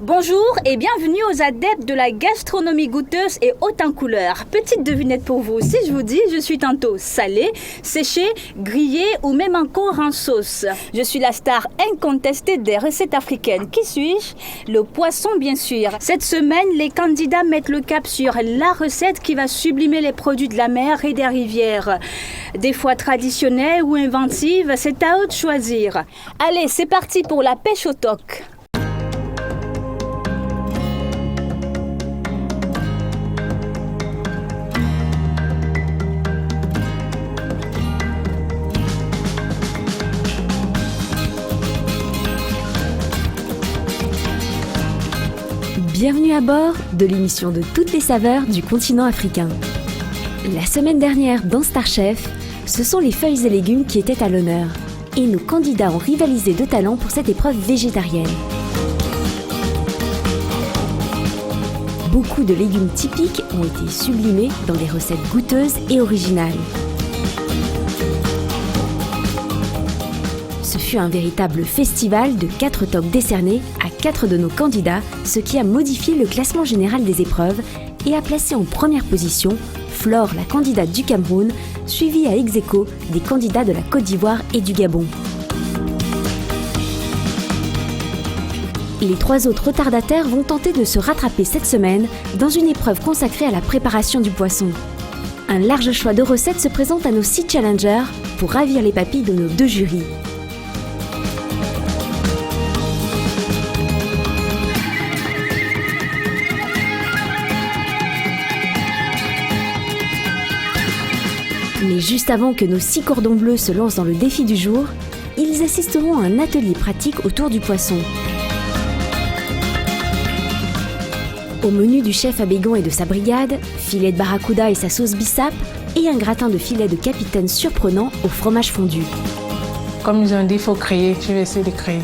Bonjour et bienvenue aux adeptes de la gastronomie goûteuse et haute en couleurs. Petite devinette pour vous, si je vous dis je suis tantôt salée, séchée, grillée ou même encore en sauce. Je suis la star incontestée des recettes africaines. Qui suis-je? Le poisson bien sûr. Cette semaine, les candidats mettent le cap sur la recette qui va sublimer les produits de la mer et des rivières. Des fois traditionnelles ou inventives, c'est à eux de choisir. Allez, c'est parti pour la pêche au toc. Bienvenue à bord de l'émission de toutes les saveurs du continent africain. La semaine dernière dans Star Chef, ce sont les feuilles et légumes qui étaient à l'honneur. Et nos candidats ont rivalisé de talent pour cette épreuve végétarienne. Beaucoup de légumes typiques ont été sublimés dans des recettes goûteuses et originales. Ce fut un véritable festival de 4 tops décernés à 4 de nos candidats, ce qui a modifié le classement général des épreuves et a placé en première position Flore, la candidate du Cameroun, suivie à ex-aequo des candidats de la Côte d'Ivoire et du Gabon. Les 3 autres retardataires vont tenter de se rattraper cette semaine dans une épreuve consacrée à la préparation du poisson. Un large choix de recettes se présente à nos 6 challengers pour ravir les papilles de nos 2 jurys. Mais juste avant que nos 6 cordons bleus se lancent dans le défi du jour, ils assisteront à un atelier pratique autour du poisson. Au menu du chef Abégan et de sa brigade, filet de barracuda et sa sauce bissap et un gratin de filet de capitaine surprenant au fromage fondu. Comme ils ont dit, il faut créer, je vais essayer de créer.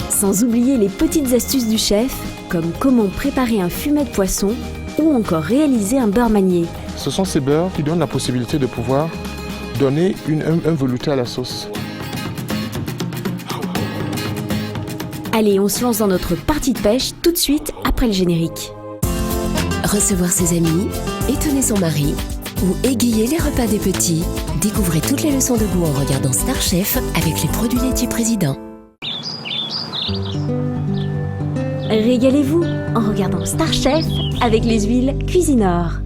Sans oublier les petites astuces du chef, comme comment préparer un fumet de poisson ou encore réaliser un beurre manié. Ce sont ces beurres qui donnent la possibilité de pouvoir donner un velouté à la sauce. Allez, on se lance dans notre partie de pêche tout de suite après le générique. Recevoir ses amis, étonner son mari ou égayer les repas des petits. Découvrez toutes les leçons de goût en regardant Star Chef avec les produits laitiers Président. Régalez-vous en regardant Star Chef avec les huiles Cuisinor.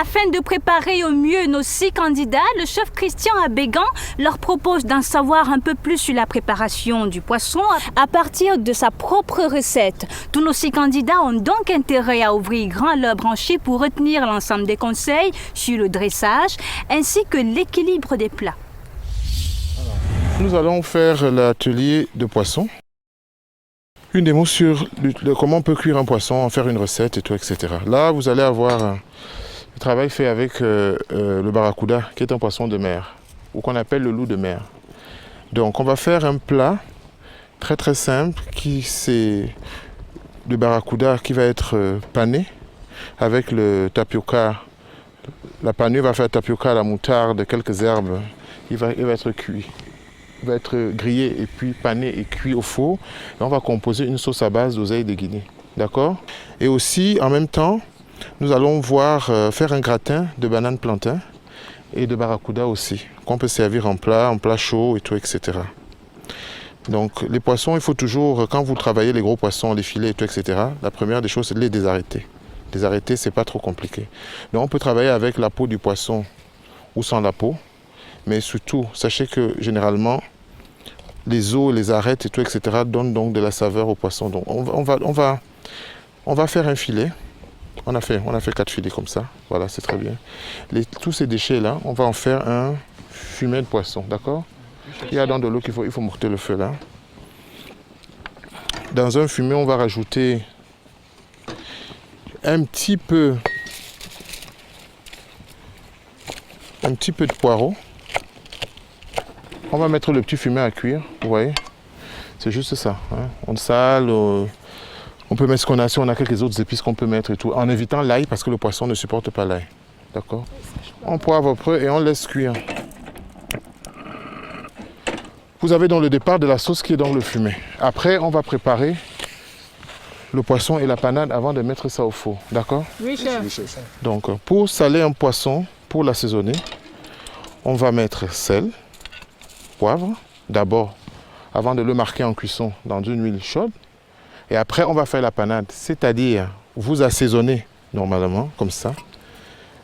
Afin de préparer au mieux nos 6 candidats, le chef Christian Abégan leur propose d'en savoir un peu plus sur la préparation du poisson à partir de sa propre recette. Tous nos 6 candidats ont donc intérêt à ouvrir grand leurs branchies pour retenir l'ensemble des conseils sur le dressage ainsi que l'équilibre des plats. Nous allons faire l'atelier de poisson. Une démo sur comment on peut cuire un poisson, en faire une recette et tout, etc. Là, vous allez avoir le travail fait avec le barracuda, qui est un poisson de mer, ou qu'on appelle le loup de mer. Donc on va faire un plat très très simple, qui c'est le barracuda qui va être pané avec le tapioca. La panure va faire tapioca, la moutarde, quelques herbes. Il va être cuit. Il va être grillé et puis pané et cuit au four. Et on va composer une sauce à base d'oseille de Guinée. D'accord? Et aussi, en même temps, nous allons faire un gratin de banane plantain et de barracuda aussi, qu'on peut servir en plat chaud et tout, etc. Donc les poissons, il faut toujours, quand vous travaillez les gros poissons, les filets et tout, etc., la première des choses, c'est de les désarrêter. Les arrêter, c'est pas trop compliqué. Donc on peut travailler avec la peau du poisson ou sans la peau, mais surtout, sachez que généralement, les os, les arêtes et tout, etc., donnent donc de la saveur au poisson. Donc on va faire un filet On a fait 4 filets comme ça. Voilà, c'est très bien. Tous ces déchets-là, on va en faire un fumet de poisson, d'accord? Il y a dans de l'eau il faut monter le feu là. Dans un fumet, on va rajouter un petit peu de poireau. On va mettre le petit fumet à cuire, vous voyez. C'est juste ça. Hein. On sale, on peut mettre ce qu'on a, si on a quelques autres épices qu'on peut mettre et tout, en évitant l'ail parce que le poisson ne supporte pas l'ail. D'accord? On poivre peu et on laisse cuire. Vous avez dans le départ de la sauce qui est dans le fumet. Après, on va préparer le poisson et la panade avant de mettre ça au four. D'accord? Oui, chef. Donc, pour saler un poisson, pour l'assaisonner, on va mettre sel, poivre, d'abord, avant de le marquer en cuisson dans une huile chaude. Et après, on va faire la panade. C'est-à-dire, vous assaisonnez normalement, comme ça,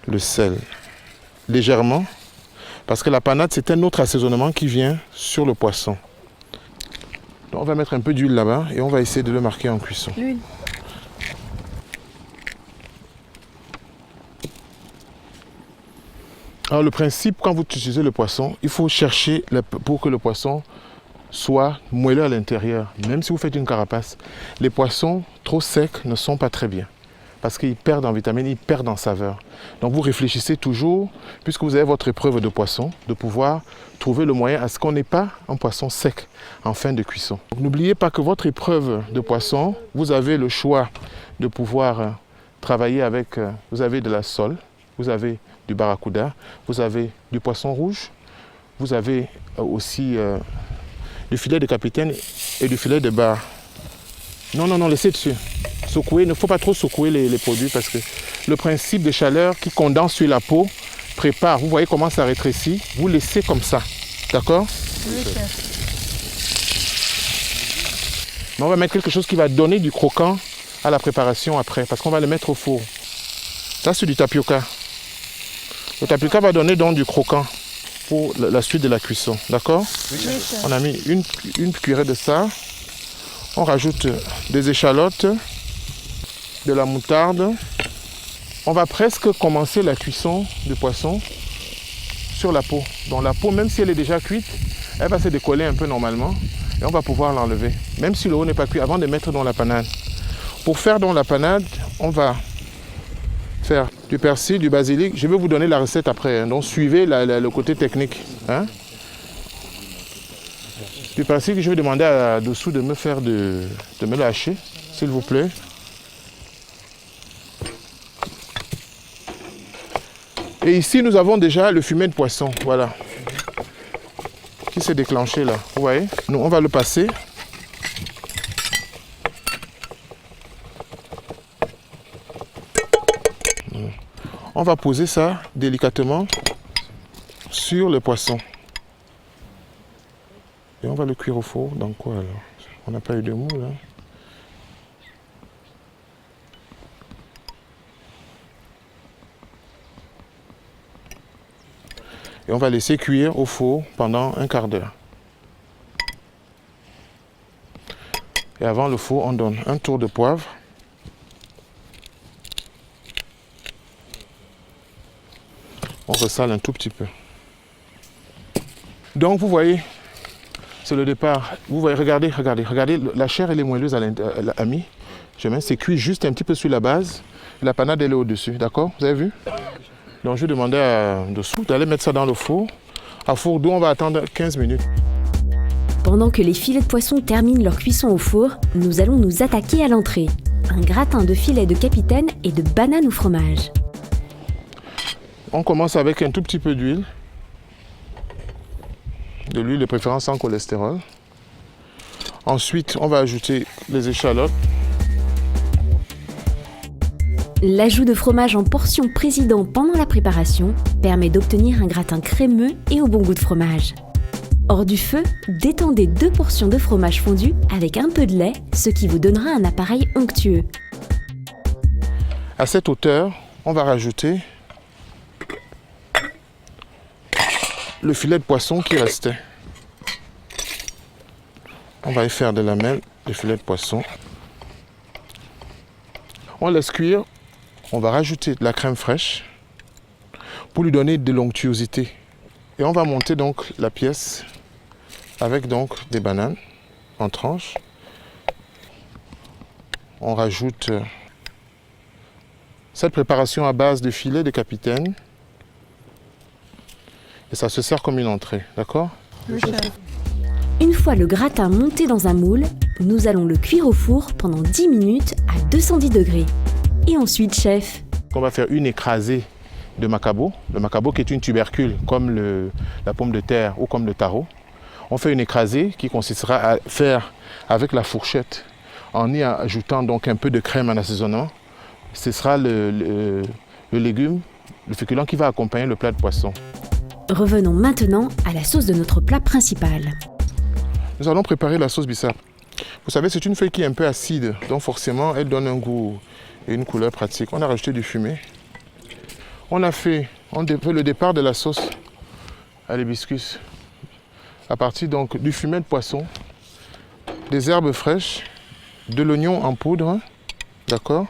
le sel légèrement. Parce que la panade, c'est un autre assaisonnement qui vient sur le poisson. Donc, on va mettre un peu d'huile là-bas et on va essayer de le marquer en cuisson. L'huile. Alors le principe, quand vous utilisez le poisson, il faut chercher pour que le poisson soit moelleux à l'intérieur. Même si vous faites une carapace, les poissons trop secs ne sont pas très bien. Parce qu'ils perdent en vitamines, ils perdent en saveur. Donc vous réfléchissez toujours, puisque vous avez votre épreuve de poisson, de pouvoir trouver le moyen à ce qu'on n'ait pas un poisson sec en fin de cuisson. N'oubliez pas que votre épreuve de poisson, vous avez le choix de pouvoir travailler avec, vous avez de la sole, vous avez du barracuda, vous avez du poisson rouge, vous avez aussi du filet de capitaine et du filet de bar. Non, laissez dessus. Secouer, il ne faut pas trop secouer les produits parce que le principe de chaleur qui condense sur la peau prépare. Vous voyez comment ça rétrécit. Vous laissez comme ça. D'accord? Oui, chef. Mais on va mettre quelque chose qui va donner du croquant à la préparation après parce qu'on va le mettre au four. Ça, c'est du tapioca. Le tapioca va donner donc du croquant pour la suite de la cuisson. D'accord? Oui, chef. On a mis une cuillerée de ça. On rajoute des échalotes, de la moutarde. On va presque commencer la cuisson du poisson sur la peau. Donc la peau, même si elle est déjà cuite, elle va se décoller un peu normalement et on va pouvoir l'enlever. Même si le haut n'est pas cuit, avant de mettre dans la panade. Pour faire dans la panade, on va faire du persil, du basilic. Je vais vous donner la recette après, hein. Donc suivez le côté technique. Hein? Du persil, je vais demander à dessous de me faire de me le hacher, s'il vous plaît. Et ici, nous avons déjà le fumet de poisson, voilà, qui s'est déclenché là. Vous voyez? Nous, on va le passer. On va poser ça délicatement sur le poisson. Et on va le cuire au four. Dans quoi alors? On n'a pas eu de moule, hein? Et on va laisser cuire au four pendant un quart d'heure. Et avant le four, on donne un tour de poivre. On ressale un tout petit peu. Donc vous voyez, c'est le départ. Vous voyez, regardez, la chair elle est moelleuse à mi. C'est cuit juste un petit peu sur la base. La panade elle est au-dessus, d'accord? Vous avez vu? Donc je vais demander à dessous d'aller mettre ça dans le four. À four d'où on va attendre 15 minutes. Pendant que les filets de poisson terminent leur cuisson au four, nous allons nous attaquer à l'entrée. Un gratin de filet de capitaine et de banane au fromage. On commence avec un tout petit peu d'huile. De l'huile de préférence sans cholestérol. Ensuite, on va ajouter les échalotes. L'ajout de fromage en portions président pendant la préparation permet d'obtenir un gratin crémeux et au bon goût de fromage. Hors du feu, détendez 2 portions de fromage fondu avec un peu de lait, ce qui vous donnera un appareil onctueux. À cette hauteur, on va rajouter le filet de poisson qui restait. On va y faire de la mêle, le filet de poisson. On laisse cuire On va rajouter de la crème fraîche pour lui donner de l'onctuosité. Et on va monter donc la pièce avec donc des bananes en tranches. On rajoute cette préparation à base de filet de capitaine. Et ça se sert comme une entrée, d'accord? Oui, chef. Une fois le gratin monté dans un moule, nous allons le cuire au four pendant 10 minutes à 210 degrés. Et ensuite, chef, On va faire une écrasée de macabo. Le macabo qui est une tubercule comme la pomme de terre ou comme le taro. On fait une écrasée qui consistera à faire avec la fourchette en y ajoutant donc un peu de crème en assaisonnement. Ce sera le légume, le féculent qui va accompagner le plat de poisson. revenons maintenant à la sauce de notre plat principal. Nous allons préparer la sauce bissap. Vous savez, c'est une feuille qui est un peu acide, donc forcément, elle donne un goût et une couleur pratique. On a rajouté du fumet. On fait le départ de la sauce à l'hibiscus à partir donc du fumet de poisson, des herbes fraîches, de l'oignon en poudre, d'accord,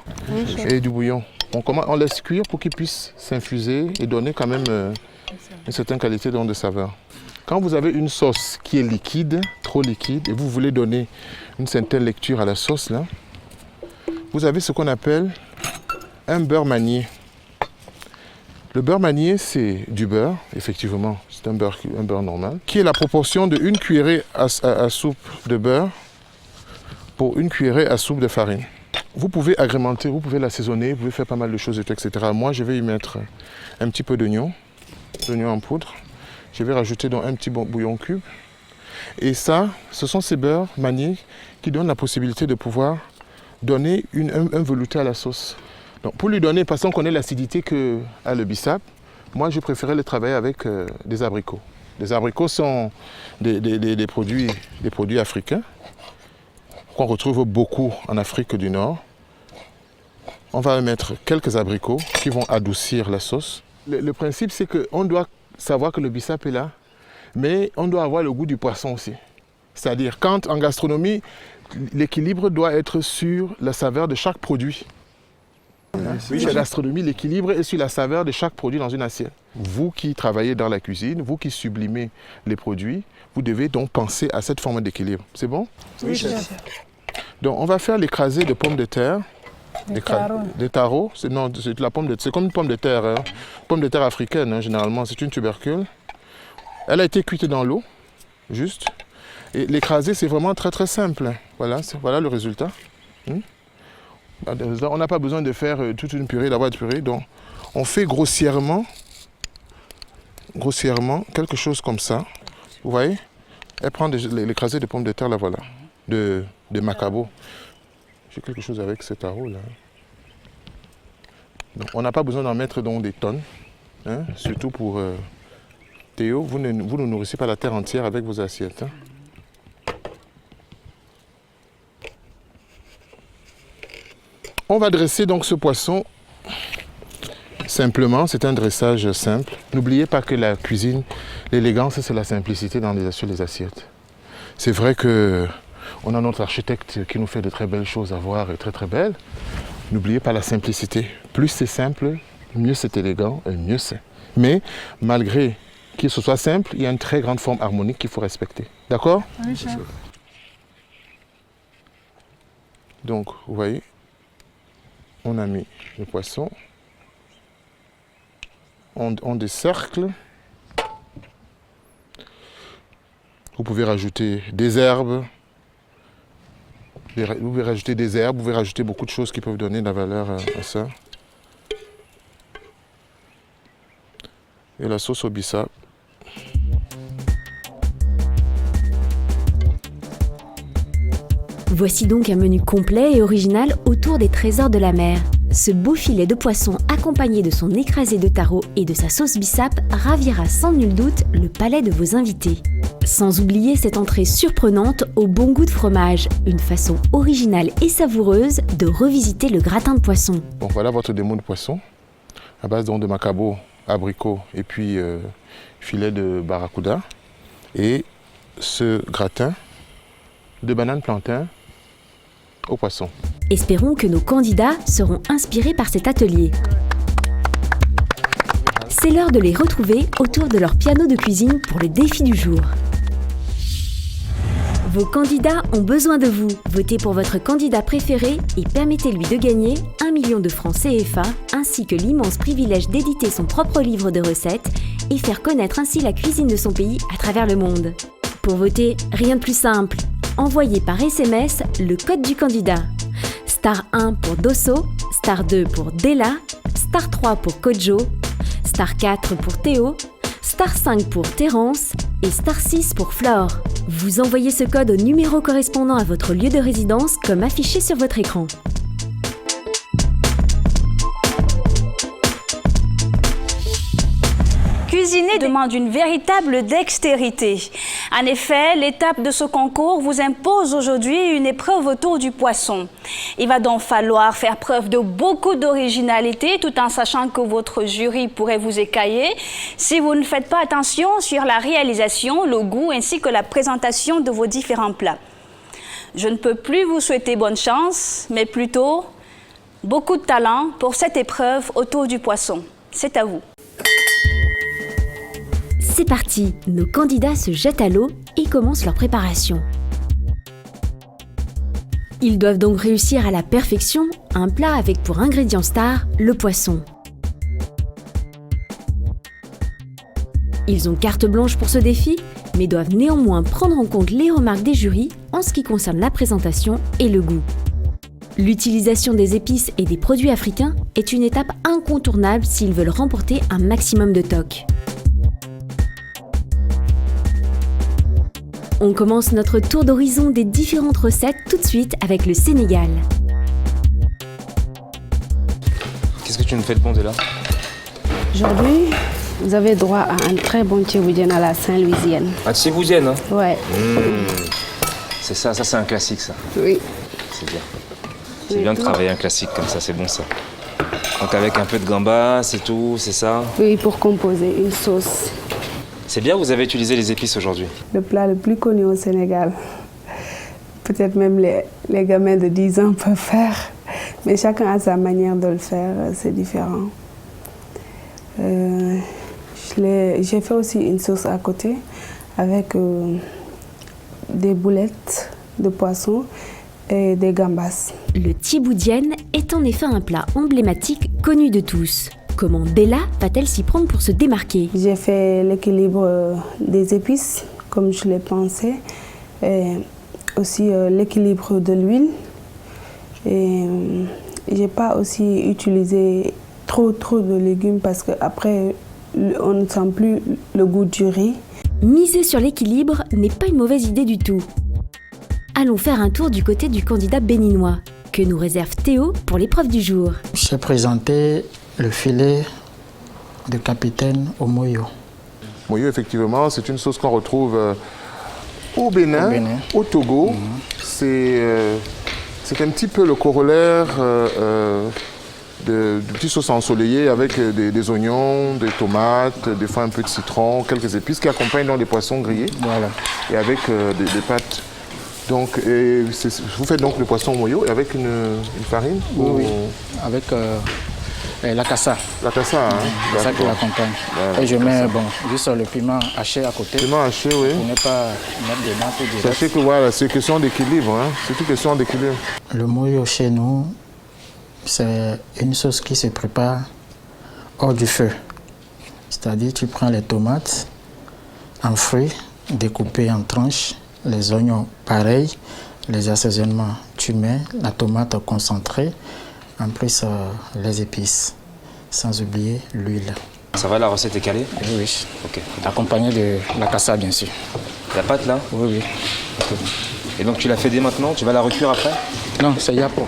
et du bouillon. On laisse cuire pour qu'il puisse s'infuser et donner quand même une certaine qualité de saveur. Quand vous avez une sauce qui est liquide, trop liquide, et vous voulez donner une certaine lecture à la sauce, là, vous avez ce qu'on appelle un beurre manié. Le beurre manié, c'est du beurre, effectivement, c'est un beurre normal, qui est la proportion de 1 cuillerée à soupe de beurre pour 1 cuillerée à soupe de farine. Vous pouvez agrémenter, vous pouvez l'assaisonner, vous pouvez faire pas mal de choses, etc. Moi, je vais y mettre un petit peu d'oignon en poudre. Je vais rajouter donc un petit bouillon cube. Et ça, ce sont ces beurres maniés qui donnent la possibilité de pouvoir donner un velouté à la sauce. Donc, pour lui donner, parce qu'on connaît l'acidité qu'a le bissap, moi je préférais le travailler avec des abricots. Les abricots sont des produits africains qu'on retrouve beaucoup en Afrique du Nord. On va mettre quelques abricots qui vont adoucir la sauce. Le principe, c'est qu'on doit savoir que le bissap est là, mais on doit avoir le goût du poisson aussi. C'est-à-dire, quand en gastronomie, l'équilibre doit être sur la saveur de chaque produit. Oui, en gastronomie, l'équilibre est sur la saveur de chaque produit dans une assiette. Vous qui travaillez dans la cuisine, vous qui sublimez les produits, vous devez donc penser à cette forme d'équilibre. C'est bon? Oui, chef. Donc, on va faire l'écrasé de pommes de terre. Des taros. C'est de la pomme de terre. C'est comme une pomme de terre. Hein. Pomme de terre africaine, hein, généralement. C'est une tubercule. Elle a été cuite dans l'eau, juste. Et l'écrasé, c'est vraiment très très simple. Voilà le résultat. On n'a pas besoin de faire toute une purée, d'avoir de purée. Donc, on fait grossièrement quelque chose comme ça. Vous voyez? Elle prend l'écrasé de pommes de terre, là, voilà. De macabo. J'ai quelque chose avec ce taro là. Donc, on n'a pas besoin d'en mettre donc des tonnes. Hein, surtout pour Théo, vous ne nourrissez pas la terre entière avec vos assiettes. Hein. On va dresser donc ce poisson simplement, c'est un dressage simple. N'oubliez pas que la cuisine, l'élégance, c'est la simplicité sur les assiettes. C'est vrai que on a notre architecte qui nous fait de très belles choses à voir et très très belles. N'oubliez pas la simplicité. Plus c'est simple, mieux c'est élégant et mieux c'est. Mais malgré que ce soit simple, il y a une très grande forme harmonique qu'il faut respecter. D'accord? Oui, chef. Donc, vous voyez, on a mis le poisson. On décercle. Vous pouvez rajouter des herbes. Vous pouvez rajouter des herbes, vous pouvez rajouter beaucoup de choses qui peuvent donner de la valeur à ça. Et la sauce au bissap. Voici donc un menu complet et original autour des trésors de la mer. Ce beau filet de poisson accompagné de son écrasé de taro et de sa sauce bissap ravira sans nul doute le palais de vos invités. Sans oublier cette entrée surprenante au bon goût de fromage, une façon originale et savoureuse de revisiter le gratin de poisson. Bon, voilà votre démon de poisson, à base donc de macabo, abricot et puis filet de barracuda. Et ce gratin de banane plantain au poisson. Espérons que nos candidats seront inspirés par cet atelier. C'est l'heure de les retrouver autour de leur piano de cuisine pour le défi du jour. Vos candidats ont besoin de vous. Votez pour votre candidat préféré et permettez-lui de gagner 1 million de francs CFA ainsi que l'immense privilège d'éditer son propre livre de recettes et faire connaître ainsi la cuisine de son pays à travers le monde. Pour voter, rien de plus simple. Envoyez par SMS le code du candidat. Star 1 pour Dosso, Star 2 pour Della, Star 3 pour Kojo, Star 4 pour Théo, Star 5 pour Terence et Star 6 pour Flore. Vous envoyez ce code au numéro correspondant à votre lieu de résidence comme affiché sur votre écran. Cuisiner demande une véritable dextérité. En effet, l'étape de ce concours vous impose aujourd'hui une épreuve autour du poisson. Il va donc falloir faire preuve de beaucoup d'originalité tout en sachant que votre jury pourrait vous écailler si vous ne faites pas attention sur la réalisation, le goût ainsi que la présentation de vos différents plats. Je ne peux plus vous souhaiter bonne chance, mais plutôt beaucoup de talent pour cette épreuve autour du poisson. C'est à vous. C'est parti, nos candidats se jettent à l'eau et commencent leur préparation. Ils doivent donc réussir à la perfection un plat avec pour ingrédient star le poisson. Ils ont carte blanche pour ce défi, mais doivent néanmoins prendre en compte les remarques des jurys en ce qui concerne la présentation et le goût. L'utilisation des épices et des produits africains est une étape incontournable s'ils veulent remporter un maximum de tocs. On commence notre tour d'horizon des différentes recettes tout de suite avec le Sénégal. Qu'est-ce que tu nous fais de bon, Della? Aujourd'hui, vous avez droit à un très bon tchéboudienne à la Saint-Louisienne. Ah, tchéboudienne, hein? Ouais. C'est ça, c'est un classique, ça. Oui. C'est bien. C'est bien de travailler un classique comme ça, c'est bon, ça. Donc avec un peu de gambas, c'est tout, c'est ça? Oui, pour composer une sauce. C'est bien, vous avez utilisé les épices aujourd'hui. Le plat le plus connu au Sénégal. Peut-être même les gamins de 10 ans peuvent faire, mais chacun a sa manière de le faire, c'est différent. J'ai fait aussi une sauce à côté avec des boulettes de poisson et des gambas. Le tchiboudienne est en effet un plat emblématique connu de tous. Comment Della va-t-elle s'y prendre pour se démarquer? J'ai fait l'équilibre des épices, comme je l'ai pensé, et aussi l'équilibre de l'huile. Et j'ai pas aussi utilisé trop de légumes parce qu'après, on ne sent plus le goût du riz. Miser sur l'équilibre n'est pas une mauvaise idée du tout. Allons faire un tour du côté du candidat béninois, que nous réserve Théo pour l'épreuve du jour. J'ai présenté le filet de capitaine au moyo. Moyo, effectivement, c'est une sauce qu'on retrouve au Bénin, au Togo. C'est un petit peu le corollaire de petites sauces ensoleillées avec des oignons, des tomates, des fois un peu de citron, quelques épices qui accompagnent dans les poissons grillés. Voilà. Et avec des pâtes. Donc, vous faites donc le poisson au moyo avec une farine? Oui, avec la cassa. La cassa, hein? C'est ça qui l'accompagne. Et je mets juste le piment haché à côté. Piment haché, oui. Pour ne pas mettre dedans tout direct. Sachez que voilà, c'est question d'équilibre, hein? C'est une question d'équilibre. Le moyo chez nous, c'est une sauce qui se prépare hors du feu. C'est-à-dire, tu prends les tomates en fruits, découpées en tranches, les oignons pareil, les assaisonnements, tu mets la tomate concentrée, en plus les épices, sans oublier l'huile. Ça va, la recette est calée? Oui. Ok. Accompagné de la cassa, bien sûr. La pâte, là? Oui. Okay. Et donc tu l'as fait dès maintenant? Tu vas la recuire après? Non, c'est yapo.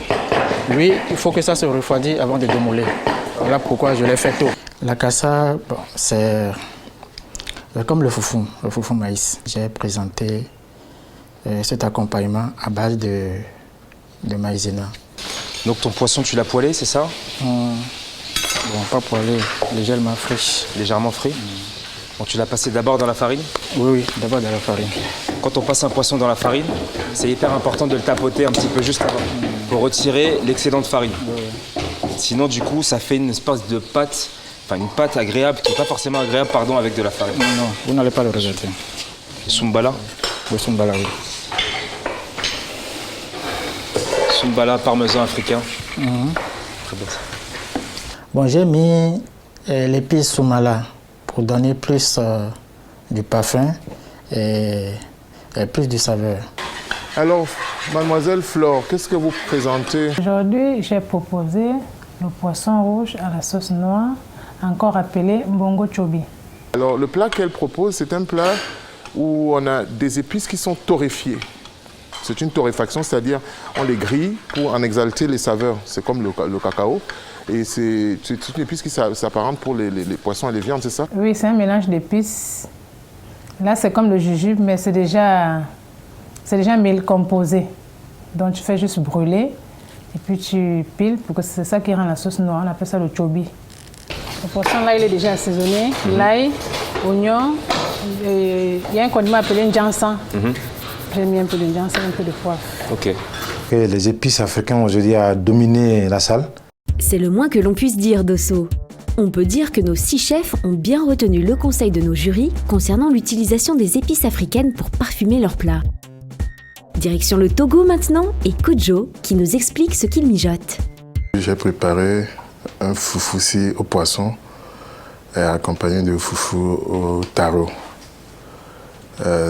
Lui, il faut que ça se refroidisse avant de démolir. Voilà pourquoi je l'ai fait tôt. La cassa, c'est comme le foufou maïs. J'ai présenté cet accompagnement à base de maïzena. Donc ton poisson, tu l'as poêlé, c'est ça? Pas poêlé, légèrement frit. Légèrement frit? Donc tu l'as passé d'abord dans la farine? Oui, d'abord dans la farine. Quand on passe un poisson dans la farine, c'est hyper important de le tapoter un petit peu juste avant. faut retirer l'excédent de farine. Sinon, du coup, ça fait une espèce de pâte, enfin une pâte agréable, qui n'est pas forcément agréable, pardon, avec de la farine. Non, vous n'allez pas le rejeter. Sumbala. Le Sumbala, oui. Sumbala parmesan africain. Très bien. Bon, j'ai mis l'épice Soumala pour donner plus du parfum et plus de saveur. Alors, mademoiselle Flore, qu'est-ce que vous présentez? Aujourd'hui, j'ai proposé le poisson rouge à la sauce noire, encore appelé mbongo chobi. Alors, le plat qu'elle propose, c'est un plat où on a des épices qui sont torréfiées. C'est une torréfaction, c'est-à-dire on les grille pour en exalter les saveurs. C'est comme le cacao. Et c'est une épice qui s'apparente pour les poissons et les viandes, c'est ça? Oui, c'est un mélange d'épices. Là, c'est comme le jujube, mais c'est déjà un mil composé. Donc, tu fais juste brûler et puis tu piles pour que c'est ça qui rend la sauce noire. On appelle ça le chobi. Le poisson, là, il est déjà assaisonné. L'ail, oignon, il y a un condiment appelé njansan. J'ai mis un peu de njansan, un peu de poivre. Ok. Et les épices africaines aujourd'hui ont dominé la salle. C'est le moins que l'on puisse dire d'Osso. On peut dire que nos 6 chefs ont bien retenu le conseil de nos jurys concernant l'utilisation des épices africaines pour parfumer leurs plats. Direction le Togo maintenant et Kojo qui nous explique ce qu'il mijote. J'ai préparé un foufoussi au poisson et accompagné de foufou au taro.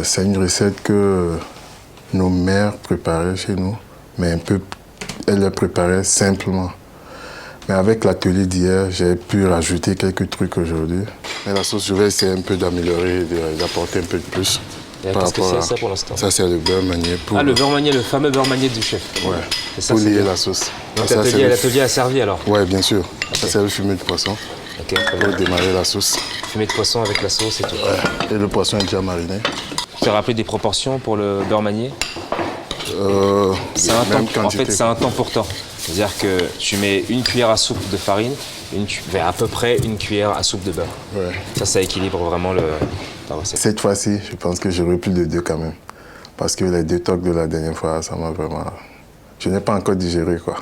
C'est une recette que nos mères préparaient chez nous, mais elles le préparaient simplement. Mais avec l'atelier d'hier, j'ai pu rajouter quelques trucs aujourd'hui. Mais la sauce, je vais essayer un peu d'améliorer, d'apporter un peu de plus. Qu'est-ce que c'est ça pour l'instant? Ça, c'est le beurre manié. Ah, le beurre manié, le fameux beurre manier du chef. Ouais, ça, pour lier la sauce. Donc l'atelier a servi alors? Ouais, bien sûr. Okay. Ça, c'est le fumé de poisson. Ok, pour démarrer la sauce. Fumé de poisson avec la sauce et tout. Ouais. Et le poisson est déjà mariné. Tu t'es rappelé des proportions pour le beurre manié? C'est un temps, en fait, c'est un temps pour temps. C'est-à-dire que tu mets une cuillère à soupe de farine, à peu près une cuillère à soupe de beurre. Ouais. Ça équilibre vraiment la recette. Cette fois-ci, je pense que j'aurai plus de 2 quand même. Parce que les 2 tocs de la dernière fois, ça m'a vraiment... Je n'ai pas encore digéré, quoi.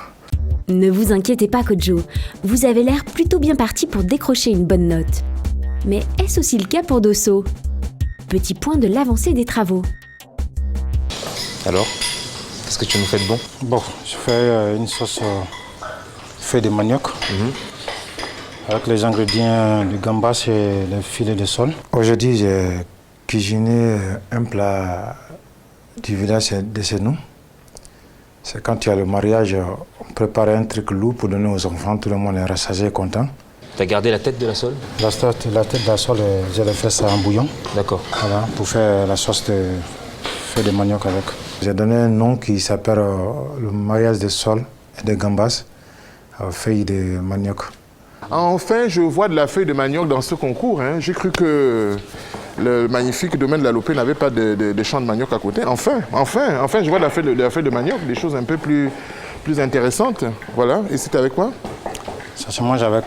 Ne vous inquiétez pas, Kojo. Vous avez l'air plutôt bien parti pour décrocher une bonne note. Mais est-ce aussi le cas pour Dosso? Petit point de l'avancée des travaux. Alors, qu'est-ce que tu nous fais de bon? Bon, je fais une sauce feuille de manioc avec les ingrédients du gambas et le filet de sol. Aujourd'hui, j'ai cuisiné un plat du village de chez nous. C'est quand il y a le mariage, on prépare un truc lourd pour donner aux enfants, tout le monde est rassasié et content. Tu as gardé la tête de la sole? La tête de la sole, je l'ai fait ça en bouillon. D'accord. Voilà, pour faire la sauce de feuille de manioc avec. J'ai donné un nom qui s'appelle le mariage de sol et de gambas, feuille de manioc. Enfin, je vois de la feuille de manioc dans ce concours. Hein. J'ai cru que le magnifique domaine de la Lopé n'avait pas de champ de manioc à côté. Enfin, je vois de la feuille de manioc, des choses un peu plus intéressantes. Voilà. Et c'était avec quoi? Ça se mange avec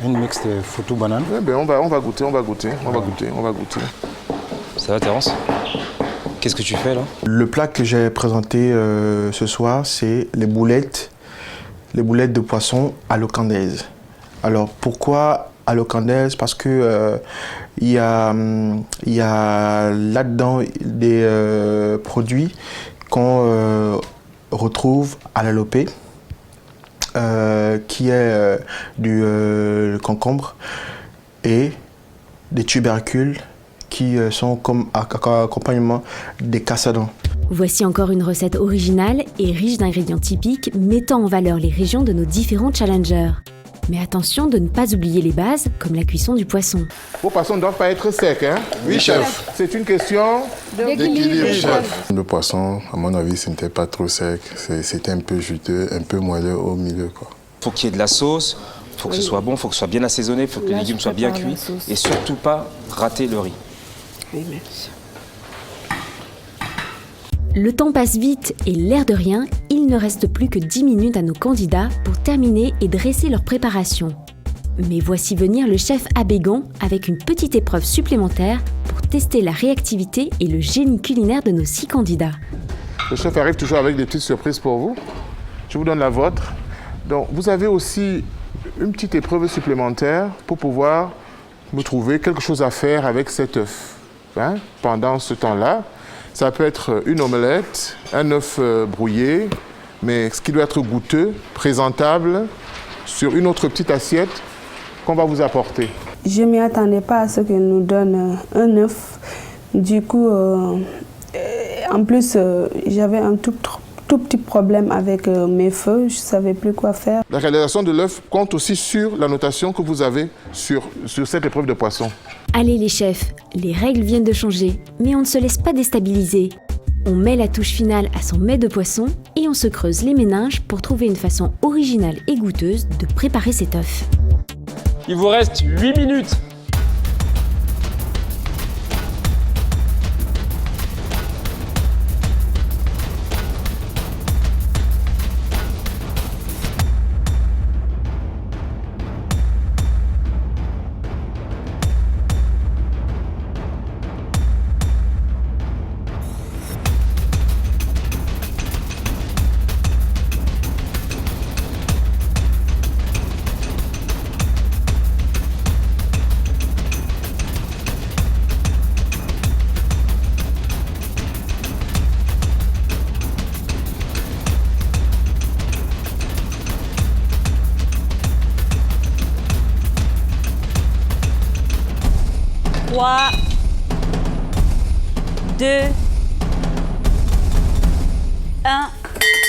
une mix de foutou banane. Eh bien, on va goûter. Ça va, Terence? Qu'est-ce que tu fais là? Le plat que j'ai présenté ce soir, c'est les boulettes de poisson à l'ocandaise. Alors pourquoi à l'ocandaise? Parce que il y a là-dedans des produits qu'on retrouve à la Lopé, qui est du concombre et des tubercules qui sont comme accompagnement des cassadons. Voici encore une recette originale et riche d'ingrédients typiques mettant en valeur les régions de nos différents challengers. Mais attention de ne pas oublier les bases, comme la cuisson du poisson. Vos poissons ne doivent pas être secs, hein? Oui, chef. C'est une question d'équilibre, chef. Le poisson, à mon avis, ce n'était pas trop sec. C'était un peu juteux, un peu moelleux au milieu, quoi. Faut qu'il y ait de la sauce, faut que ce soit bon, faut que ce soit bien assaisonné, faut que les légumes soient bien cuits et surtout pas rater le riz. Oui, merci. Le temps passe vite et l'air de rien, il ne reste plus que 10 minutes à nos candidats pour terminer et dresser leur préparation. Mais voici venir le chef Abégon avec une petite épreuve supplémentaire pour tester la réactivité et le génie culinaire de nos 6 candidats. Le chef arrive toujours avec des petites surprises pour vous. Je vous donne la vôtre. Donc, vous avez aussi une petite épreuve supplémentaire pour pouvoir me trouver quelque chose à faire avec cet œuf. Hein? Pendant ce temps-là, ça peut être une omelette, un œuf brouillé, mais ce qui doit être goûteux, présentable, sur une autre petite assiette qu'on va vous apporter. Je ne m'y attendais pas à ce qu'elle nous donne un œuf. Du coup, en plus, j'avais un tout petit problème avec mes feux. Je ne savais plus quoi faire. La réalisation de l'œuf compte aussi sur la notation que vous avez sur cette épreuve de poisson. Allez les chefs, les règles viennent de changer, mais on ne se laisse pas déstabiliser. On met la touche finale à son mets de poisson et on se creuse les méninges pour trouver une façon originale et goûteuse de préparer cet œuf. Il vous reste 8 minutes. Trois, 2, 1.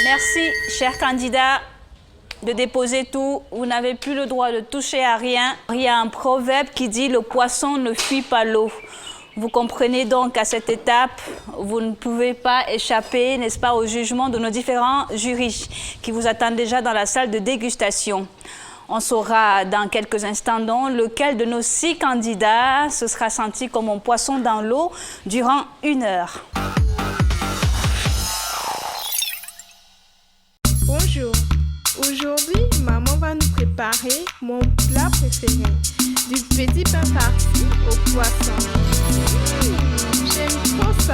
Merci, chers candidats, de déposer tout. Vous n'avez plus le droit de toucher à rien. Il y a un proverbe qui dit « le poisson ne fuit pas l'eau ». Vous comprenez donc qu'à cette étape, vous ne pouvez pas échapper, n'est-ce pas, au jugement de nos différents jurys qui vous attendent déjà dans la salle de dégustation. On saura dans quelques instants donc lequel de nos 6 candidats se sera senti comme un poisson dans l'eau durant 1 heure. Bonjour. Aujourd'hui, maman va nous préparer mon plat préféré, du petit pain farci au poisson. J'aime trop ça.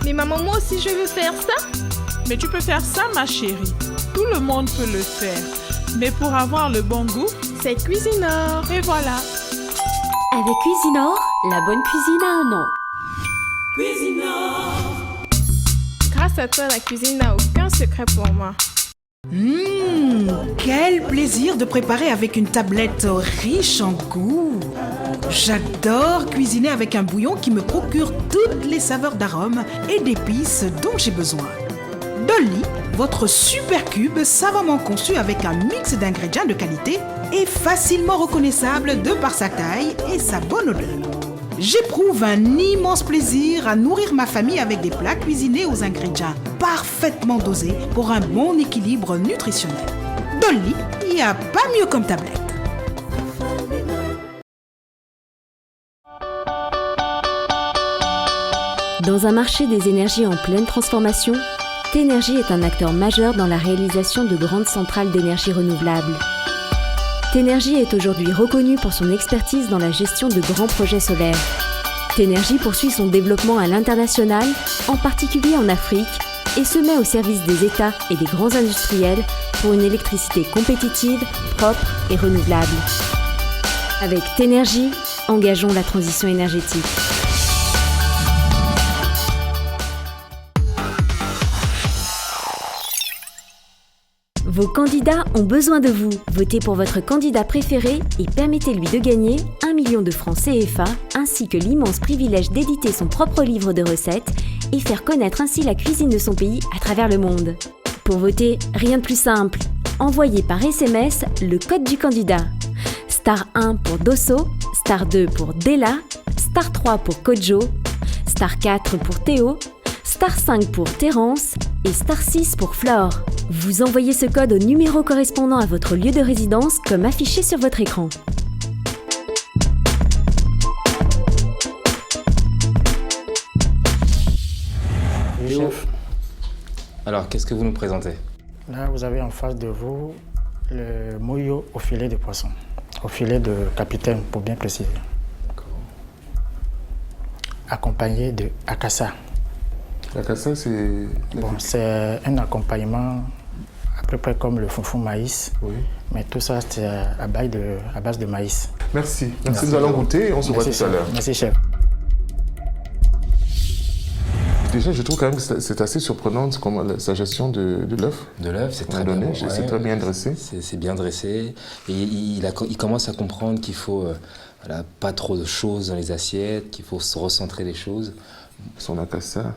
Mais maman, moi aussi je veux faire ça. Mais tu peux faire ça, ma chérie. Tout le monde peut le faire. Mais pour avoir le bon goût, c'est Cuisinor. Et voilà. Avec Cuisinor, la bonne cuisine a un nom. Cuisinor. Grâce à toi, la cuisine n'a aucun secret pour moi. Quel plaisir de préparer avec une tablette riche en goût. J'adore cuisiner avec un bouillon qui me procure toutes les saveurs d'arômes et d'épices dont j'ai besoin. Dolly, votre super cube savamment conçu avec un mix d'ingrédients de qualité et facilement reconnaissable de par sa taille et sa bonne odeur. J'éprouve un immense plaisir à nourrir ma famille avec des plats cuisinés aux ingrédients parfaitement dosés pour un bon équilibre nutritionnel. Dolly, il n'y a pas mieux comme tablette. Dans un marché des énergies en pleine transformation, T-Énergie est un acteur majeur dans la réalisation de grandes centrales d'énergie renouvelable. T-Énergie est aujourd'hui reconnue pour son expertise dans la gestion de grands projets solaires. T-Énergie poursuit son développement à l'international, en particulier en Afrique, et se met au service des États et des grands industriels pour une électricité compétitive, propre et renouvelable. Avec T-Énergie, engageons la transition énergétique. Vos candidats ont besoin de vous. Votez pour votre candidat préféré et permettez-lui de gagner 1 million de francs CFA ainsi que l'immense privilège d'éditer son propre livre de recettes et faire connaître ainsi la cuisine de son pays à travers le monde. Pour voter, rien de plus simple. Envoyez par SMS le code du candidat. Star 1 pour Dosso, Star 2 pour Della, Star 3 pour Kojo, Star 4 pour Théo, Star 5 pour Terence et Star 6 pour Flore. Vous envoyez ce code au numéro correspondant à votre lieu de résidence comme affiché sur votre écran. chef. Alors, qu'est-ce que vous nous présentez? Là, vous avez en face de vous le mouillot au filet de poisson. Au filet de capitaine, pour bien préciser. Accompagné de akassa. Akassa, c'est... Bon, c'est un accompagnement à peu près comme le foufou maïs. Oui. Mais tout ça, c'est à base de maïs. Merci. Merci. Nous allons goûter et on se voit tout à l'heure. Merci, chef. Déjà, je trouve quand même que c'est assez surprenant sa gestion de l'œuf. De l'œuf, c'est très bien. C'est très bien dressé. C'est bien dressé. Et il commence à comprendre qu'il faut pas trop de choses dans les assiettes, qu'il faut se recentrer les choses. Son akassa,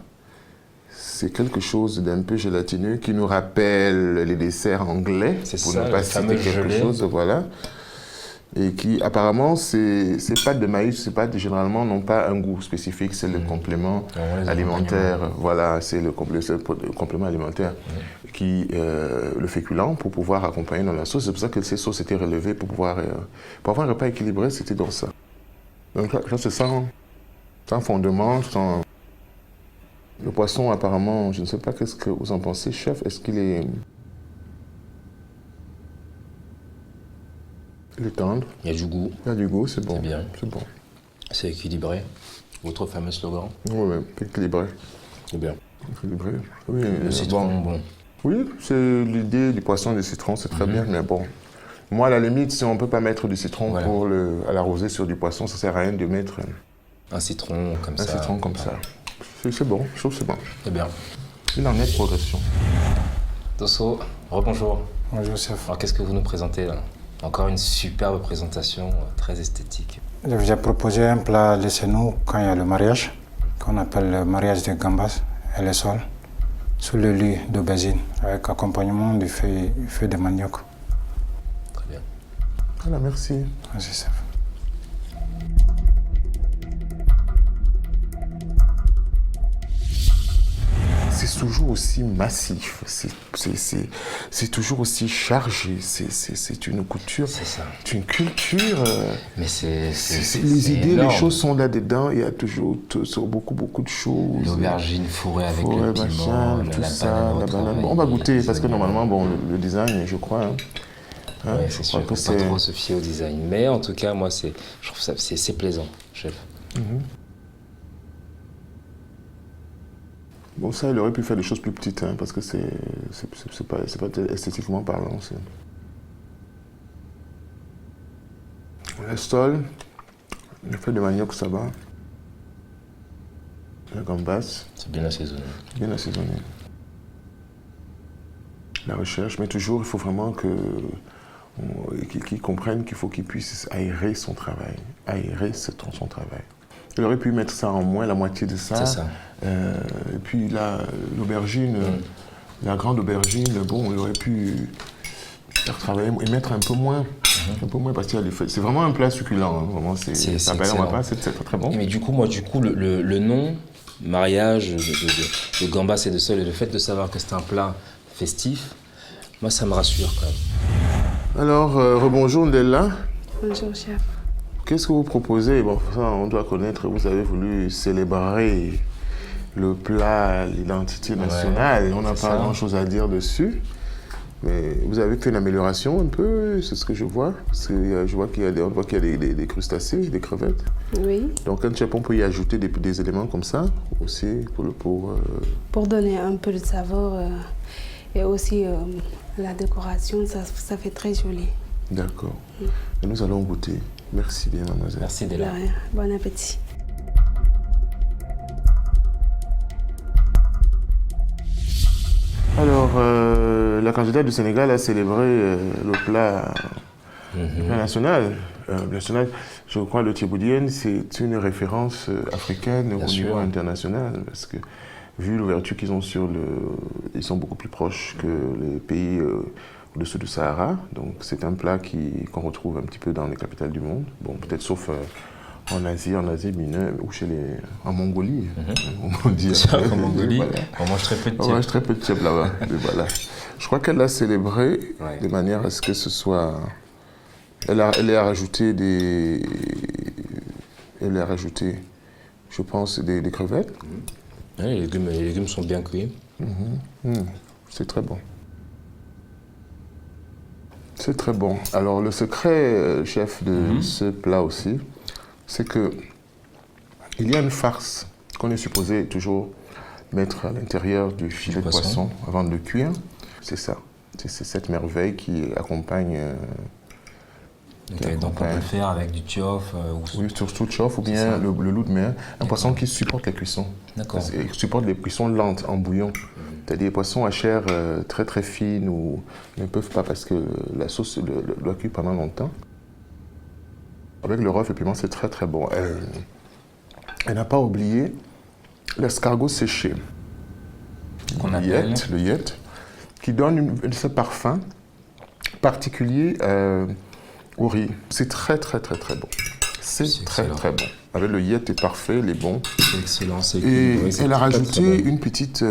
c'est quelque chose d'un peu gélatineux qui nous rappelle les desserts anglais. C'est pour ça, ne pas citer quelque chose, voilà. Et qui apparemment, ces pâtes de maïs, ces pâtes généralement n'ont pas un goût spécifique, c'est le complément alimentaire. Voilà, c'est le complément alimentaire qui le féculent pour pouvoir accompagner dans la sauce. C'est pour ça que ces sauces étaient relevées pour avoir un repas équilibré, c'était dans ça. Donc là, c'est sans fondement, sans... Le poisson, apparemment, je ne sais pas qu'est-ce que vous en pensez, chef. Est-ce qu'il est... Il est tendre. Il y a du goût. Il y a du goût, c'est bon. C'est bien. C'est bon. C'est équilibré. Votre fameux slogan. Oui, équilibré. C'est bien. Équilibré. Oui, le citron, bon. Oui, c'est l'idée du poisson et du citron, c'est très bien, mais bon. Moi, à la limite, si on ne peut pas mettre du citron à l'arroser sur du poisson, ça ne sert à rien de mettre un citron comme ça. Un citron comme ça. C'est bon, je trouve que c'est bon. C'est bien. Il en est de progression. Dosso, rebonjour. Bonjour, chef. Alors, qu'est-ce que vous nous présentez là? Encore une superbe présentation, très esthétique. Je vous ai proposé un plat de chez nous quand il y a le mariage, qu'on appelle le mariage de gambas et le sol, sous le lit d'aubergine, avec accompagnement du feu de manioc. Très bien. Voilà, merci. Merci, chef. C'est toujours aussi massif, c'est toujours aussi chargé, c'est une couture, c'est une culture. Mais les idées, énorme. Les choses sont là-dedans, il y a toujours beaucoup de choses. L'aubergine fourrée avec le piment, la banane. On va goûter, parce que normalement, bon, le design, je crois... Ouais, c'est sûr, il ne faut pas trop se fier au design. Mais en tout cas, moi, je trouve ça c'est plaisant, chef. Bon, ça, il aurait pu faire des choses plus petites, parce que c'est pas esthétiquement parlant. Le sol, le feu de manioc, ça va. La gambas. C'est bien assaisonné. Bien assaisonné. La recherche, mais toujours, il faut vraiment qu'ils comprennent qu'il faut qu'ils puissent aérer son travail, aérer son travail. Il aurait pu mettre ça en moins, la moitié de ça. C'est ça. Et puis là, l'aubergine, la grande aubergine, bon, il aurait pu faire travailler et mettre un peu moins. Un peu moins parce que c'est vraiment un plat succulent. Vraiment, c'est très bon. Mais du coup, le nom, mariage de gambas et de sol, et le fait de savoir que c'est un plat festif, moi, ça me rassure quand même. Alors, rebonjour Ndella. Bonjour, chef. Qu'est-ce que vous proposez? Bon, ça, on doit connaître, vous avez voulu célébrer le plat, l'identité nationale. On n'a pas grand-chose à dire dessus. Mais vous avez fait une amélioration un peu, c'est ce que je vois. Je vois qu'il y a des crustacés, des crevettes. Oui. Donc un chef, on peut y ajouter des éléments comme ça aussi pour donner un peu de saveur et aussi la décoration, ça fait très joli. D'accord. Et nous allons goûter. Merci bien, mademoiselle. Merci Ndella. Bon appétit. Alors, la candidate du Sénégal a célébré le plat national. Je crois le thieboudienne, c'est une référence africaine au niveau international, parce que vu l'ouverture qu'ils ont ils sont beaucoup plus proches que les pays au-dessous du Sahara. Donc c'est un plat qu'on retrouve un petit peu dans les capitales du monde. Bon, peut-être sauf en Asie mineure ou en Mongolie. En Mongolie, on mange très peu de thieb. On mange très peu de thieb là-bas. Voilà. Je crois qu'elle l'a célébré de manière à ce que ce soit... Elle a rajouté je pense, des crevettes. Ouais, les légumes sont bien cuits. C'est très bon. C'est très bon. Alors le secret, chef, de ce plat aussi, c'est que il y a une farce qu'on est supposé toujours mettre à l'intérieur du filet de poisson avant de le cuire. C'est ça. C'est cette merveille qui accompagne... donc on peut le faire avec du tiof Oui, surtout tiof ou bien le loup de mer. Un poisson qui supporte la cuisson. D'accord. Il supporte les cuissons lentes en bouillon. C'est-à-dire des poissons à chair très très fine ou ne peuvent pas parce que la sauce doit cuire pendant longtemps. Avec le rhum et piment, c'est très très bon. Elle n'a pas oublié l'escargot séché. Qu'on appelle le yet, qui donne ce parfum particulier au riz. C'est très très très très bon. C'est très très bon. Avec le yet est parfait, il est bon. C'est excellent. Et elle a rajouté une petite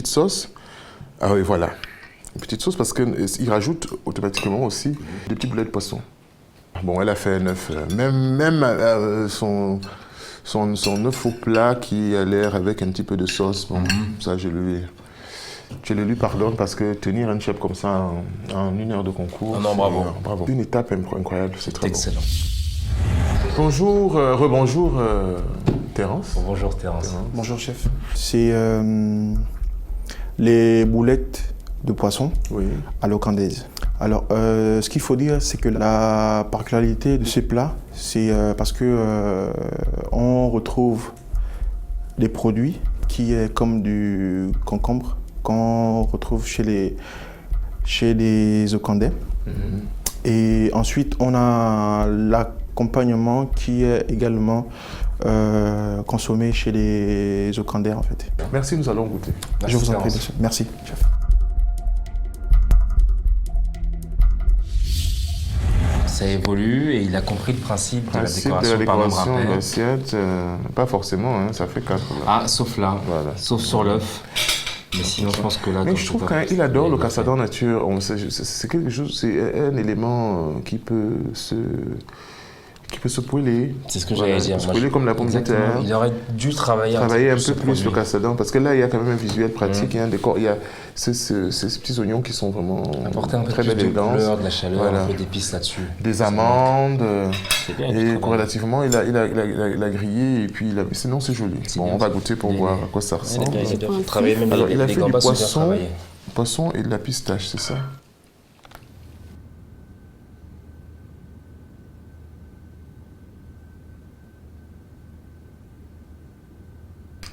sauce. Ah oui, voilà. Une petite sauce parce qu'il rajoute automatiquement aussi des petits boulets de poisson. Bon, elle a fait un œuf. Même son œuf au plat qui a l'air avec un petit peu de sauce. Bon, ça, je lui pardonne parce que tenir un chef comme ça en 1 heure de concours. Non, bravo. Bravo. Une étape incroyable, c'est très excellent. Bon. Bonjour, rebonjour Terence. Bonjour Terence. Bonjour chef. C'est les boulettes de poisson à l'ocandaise. Alors, ce qu'il faut dire, c'est que la particularité de ces plats, c'est parce que on retrouve des produits qui est comme du concombre qu'on retrouve chez les Ocandais. Et ensuite, on a l'accompagnement qui est également consommé chez les Ocandais en fait. Merci, nous allons goûter. Je vous en prie, monsieur. Merci, chef. Ça évolue et il a compris le principe de la décoration par même rappel. De l'assiette, pas forcément, hein, ça fait 4. Ah, sauf là, sauf sur l'œuf. Mais sinon, je pense que là... Mais je trouve qu'il adore le cassador nature. C'est quelque chose, c'est un élément qui peut se poêler. C'est ce que j'allais dire. Se poêler comme la pomme de terre. Il aurait dû travailler un peu plus le cassador parce que là, il y a quand même un visuel pratique. Il y a ces petits oignons qui sont vraiment apporter un peu très plus belle de élégance. couleur, de la chaleur, un peu d'épices là-dessus. Des amandes. Bien, et corrélativement, il a grillé et puis sinon c'est joli. Bon, on va goûter pour voir à quoi ça ressemble. Alors, il a fait du poisson et de la pistache, c'est ça?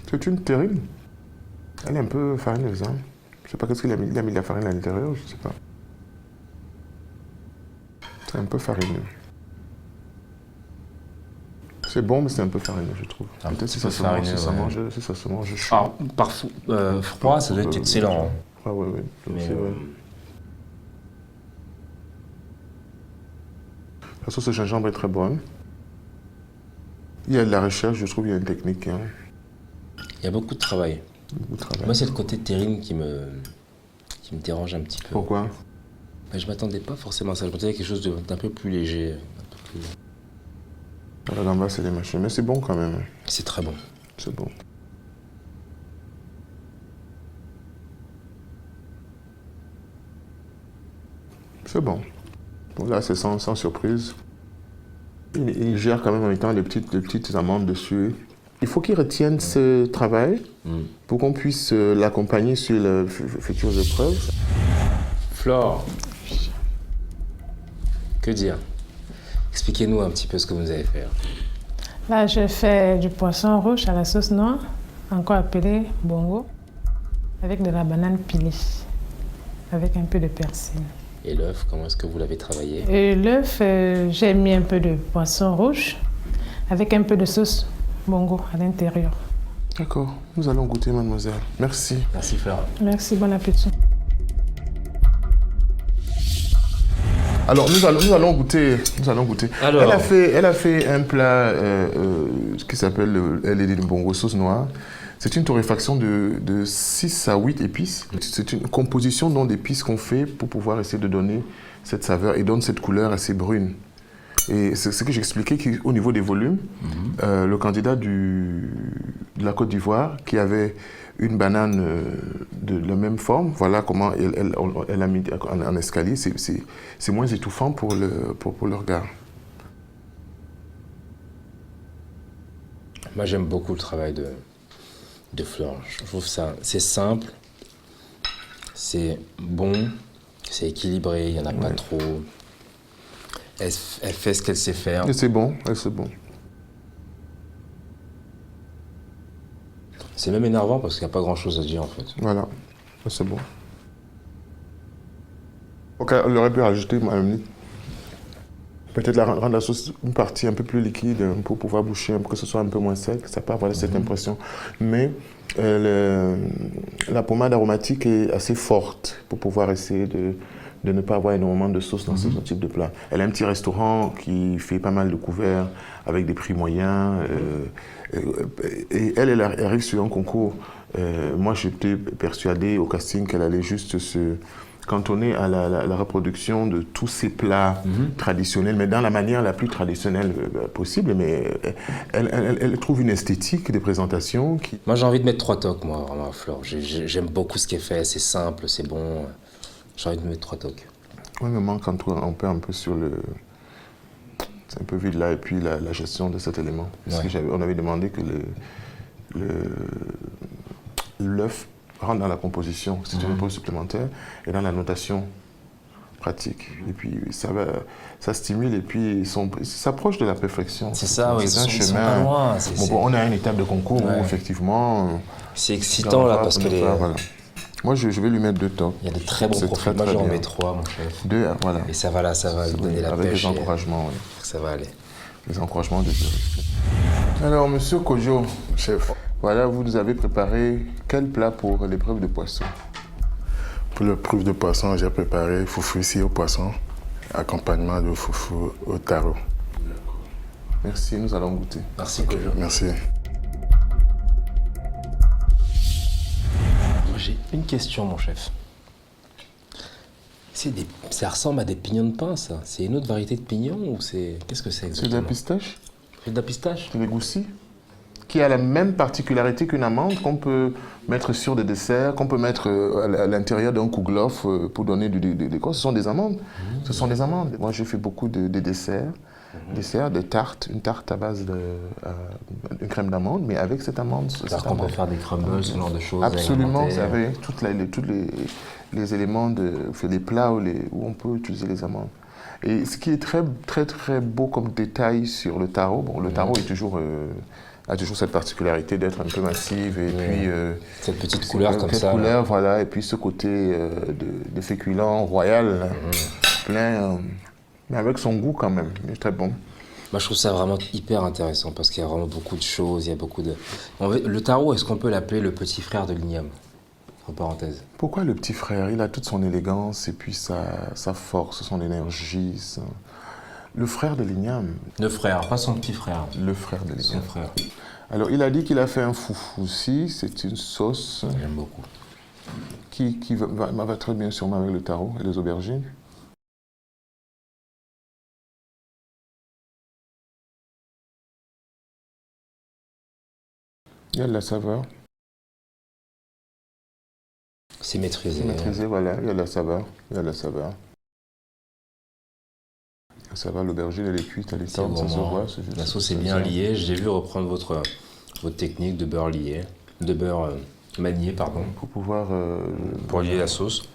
C'est une terrine. Elle est un peu farineuse, hein. Je sais pas qu'est-ce qu'il a mis. Il a mis de la farine à l'intérieur, je sais pas. C'est un peu farineux. C'est bon, mais c'est un peu farineux, je trouve. Peut-être si ça se mange chaud. Alors, froid, ça doit être excellent. Ah ouais, c'est vrai. La sauce au gingembre est très bonne. Il y a de la recherche, je trouve, il y a une technique. Hein. Il y a beaucoup de travail. Moi, c'est le côté terrine qui me dérange un petit peu. Pourquoi? Je m'attendais pas forcément à ça. Je m'attendais à quelque chose d'un peu plus léger. La gamba, c'est des machins, mais c'est bon quand même. C'est très bon. C'est bon. C'est bon. Bon, là, c'est sans surprise. Il gère quand même en même temps les petites amandes dessus. Il faut qu'il retienne ce travail pour qu'on puisse l'accompagner sur les futures épreuves. Flore, que dire? Expliquez-nous un petit peu ce que vous allez faire. Là, je fais du poisson rouge à la sauce noire, encore appelé bongo, avec de la banane pilée, avec un peu de persil. Et l'œuf, comment est-ce que vous l'avez travaillé? Et l'œuf, j'ai mis un peu de poisson rouge, avec un peu de sauce bongo à l'intérieur. D'accord, nous allons goûter, mademoiselle. Merci. Merci, Fleur. Merci, bon appétit. Alors, nous allons goûter. Alors. Elle a fait un plat qui s'appelle le bongo sauce noire. C'est une torréfaction de 6 à 8 épices. C'est une composition d'épices qu'on fait pour pouvoir essayer de donner cette saveur et donne cette couleur assez brune. Et c'est ce que j'expliquais qu'au niveau des volumes, le candidat de la Côte d'Ivoire qui avait une banane de la même forme, voilà comment elle a mis en escalier, c'est moins étouffant pour le regard. Moi, j'aime beaucoup le travail de Flore. Je trouve ça, c'est simple, c'est bon, c'est équilibré, il n'y en a pas trop. Elle fait ce qu'elle sait faire. Et c'est bon, c'est bon. C'est même énervant parce qu'il n'y a pas grand-chose à dire en fait. Voilà, c'est bon. Ok, on aurait pu rajouter peut-être rendre la sauce une partie un peu plus liquide pour pouvoir boucher, pour que ce soit un peu moins sec. Ça peut avoir cette impression. Mais la pommade aromatique est assez forte pour pouvoir essayer de ne pas avoir énormément de sauce dans ce type de plat. Elle a un petit restaurant qui fait pas mal de couverts avec des prix moyens. Et elle arrive sur un concours. Moi, j'étais persuadé au casting qu'elle allait juste se cantonner à la reproduction de tous ces plats traditionnels, mais dans la manière la plus traditionnelle possible. Mais elle trouve une esthétique de présentation qui... Moi, j'ai envie de mettre 3 toques, moi, vraiment, à Flore. J'aime beaucoup ce qu'elle fait, c'est simple, c'est bon. J'ai envie de mettre 3 toques. Oui, mais manque un peu sur le... C'est un peu vide là, et puis la gestion de cet élément. Parce qu'on avait demandé que l'œuf rentre dans la composition, c'est une épreuve supplémentaire, et dans la notation pratique. Et puis ça stimule, et puis ils s'approchent de la perfection. C'est ça, oui, c'est un chemin. chemin. Pas loin, on est à une étape de concours où effectivement... C'est excitant là, parce que voilà. Moi, je vais lui mettre 2 toques. Il y a de très bons profils. Moi, j'en mets 3, mon chef. 2, voilà. Et ça va là, ça va lui donner la pêche. Avec les encouragements, oui. Ça va aller. Les encouragements de Alors, monsieur Kojo, chef, voilà, vous nous avez préparé quel plat pour l'épreuve de poisson? Pour l'épreuve de poisson, j'ai préparé foufou ici au poisson, accompagnement de foufou au taro. Merci, nous allons goûter. Merci, Kojo. Merci. J'ai une question, mon chef. Ça ressemble à des pignons de pain, ça. C'est une autre variété de pignons ou c'est... Qu'est-ce que c'est exactement? C'est de la pistache. C'est de la pistache? C'est des goussis, qui a la même particularité qu'une amande qu'on peut mettre sur des desserts, qu'on peut mettre à l'intérieur d'un kouglof pour donner du quoi. Ce sont des amandes. Ce sont des amandes. Moi, j'ai fait beaucoup de desserts. Des tartes, une tarte à base d'une crème d'amande, mais avec cette amande. Alors qu'on peut faire des crumbles, ce genre de choses. Absolument, vous avez tous les éléments, les plats où on peut utiliser les amandes. Et ce qui est très, très, très beau comme détail sur le taro, le taro est toujours, a toujours cette particularité d'être un peu massive, et puis... cette petite couleur comme ça. Cette couleur, voilà, et puis ce côté de féculent royal, plein... mais avec son goût quand même, il est très bon. Moi, je trouve ça vraiment hyper intéressant parce qu'il y a vraiment beaucoup de choses, il y a beaucoup de... Le taro, est-ce qu'on peut l'appeler le petit frère de l'igname? En parenthèse. Pourquoi le petit frère? Il a toute son élégance et puis sa force, son énergie. Le frère de l'igname. Le frère, pas son petit frère. Le frère de l'igname. Son frère. Alors, il a dit qu'il a fait un foufou aussi, c'est une sauce... J'aime beaucoup. Qui va très bien sûrement avec le taro et les aubergines. Il y a de la saveur. C'est maîtrisé. C'est maîtrisé, voilà. Il y a de la saveur. Il y a de la saveur. La saveur, l'aubergine, elle est cuite, elle est tendre, ça se voit. La sauce est bien liée. J'ai vu reprendre votre technique de beurre lié, de beurre manié, pardon. Pour pouvoir... pour lier la sauce.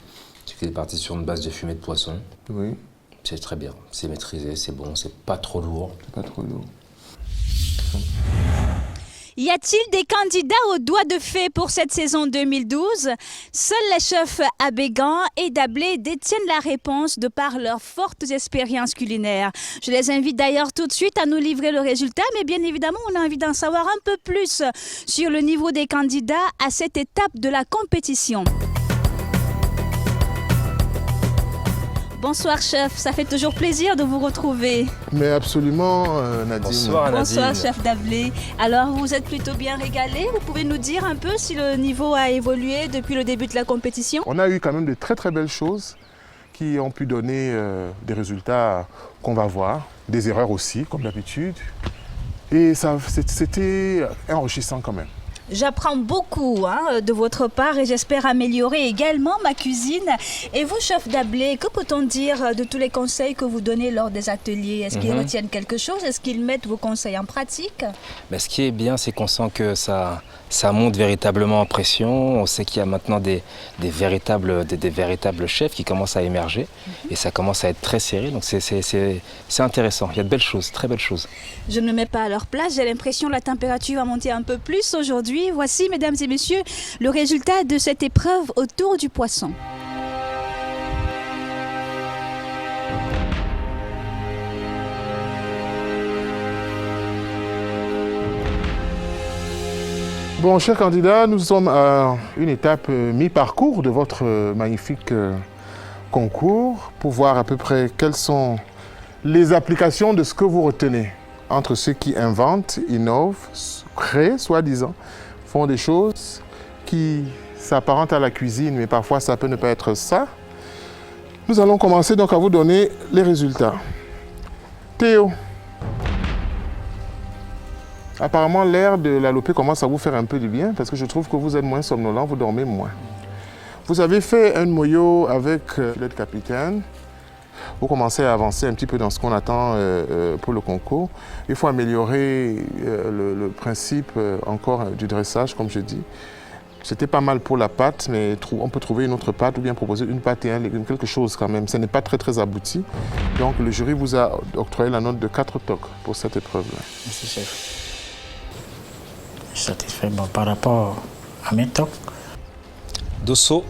C'est parti sur une base de fumée de poisson. Oui. C'est très bien. C'est maîtrisé, c'est bon, c'est pas trop lourd. C'est pas trop lourd. Y a-t-il des candidats au doigt de fée pour cette saison 2012? Seuls les chefs Abégan et Dablé détiennent la réponse de par leurs fortes expériences culinaires. Je les invite d'ailleurs tout de suite à nous livrer le résultat, mais bien évidemment, on a envie d'en savoir un peu plus sur le niveau des candidats à cette étape de la compétition. Bonsoir chef, ça fait toujours plaisir de vous retrouver. Mais absolument Nadine. Bonsoir Nadine. Bonsoir chef Dablé. Alors vous êtes plutôt bien régalé, vous pouvez nous dire un peu si le niveau a évolué depuis le début de la compétition? On a eu quand même de très très belles choses, qui ont pu donner des résultats qu'on va voir, des erreurs aussi, comme d'habitude. Et c'était enrichissant quand même. J'apprends beaucoup de votre part et j'espère améliorer également ma cuisine. Et vous, chef Dablé, que peut-on dire de tous les conseils que vous donnez lors des ateliers? Est-ce qu'ils retiennent quelque chose? Est-ce qu'ils mettent vos conseils en pratique? Ce qui est bien, c'est qu'on sent que ça monte véritablement en pression. On sait qu'il y a maintenant des véritables chefs qui commencent à émerger et ça commence à être très serré. Donc c'est intéressant. Il y a de belles choses, très belles choses. Je ne me mets pas à leur place. J'ai l'impression que la température va monter un peu plus aujourd'hui. Voici, mesdames et messieurs, le résultat de cette épreuve autour du poisson. Bon, chers candidats, nous sommes à une étape mi-parcours de votre magnifique concours pour voir à peu près quelles sont les applications de ce que vous retenez entre ceux qui inventent, innovent, créent, soi-disant, font des choses qui s'apparentent à la cuisine, mais parfois ça peut ne pas être ça. Nous allons commencer donc à vous donner les résultats. Théo. Apparemment, l'air de la lopée commence à vous faire un peu du bien parce que je trouve que vous êtes moins somnolent, vous dormez moins. Vous avez fait un moyo avec le capitaine. Vous commencez à avancer un petit peu dans ce qu'on attend pour le concours. Il faut améliorer le principe encore du dressage, comme je dis. C'était pas mal pour la pâte, mais on peut trouver une autre pâte ou bien proposer une pâte et un légume, quelque chose quand même. Ce n'est pas très abouti. Donc le jury vous a octroyé la note de 4 tocs pour cette épreuve-là. Merci, chef. Je suis satisfait. Bon, par rapport à mes tocs. Dosso,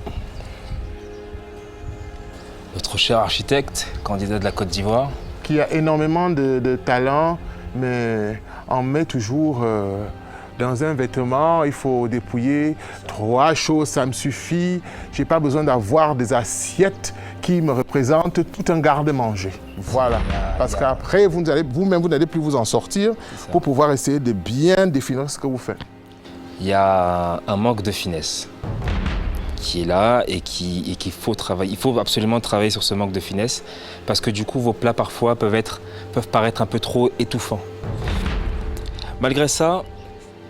notre cher architecte, candidat de la Côte d'Ivoire. Qui a énormément de talent, mais en met toujours dans un vêtement. Il faut dépouiller 3 choses, ça me suffit. Je n'ai pas besoin d'avoir des assiettes qui me représentent tout un garde-manger. Voilà. Parce qu'après, vous-même, vous n'allez plus vous en sortir pour pouvoir essayer de bien définir ce que vous faites. Il y a un manque de finesse qui est là et qu'il faut travailler. Il faut absolument travailler sur ce manque de finesse parce que du coup, vos plats parfois peuvent paraître un peu trop étouffants. Malgré ça,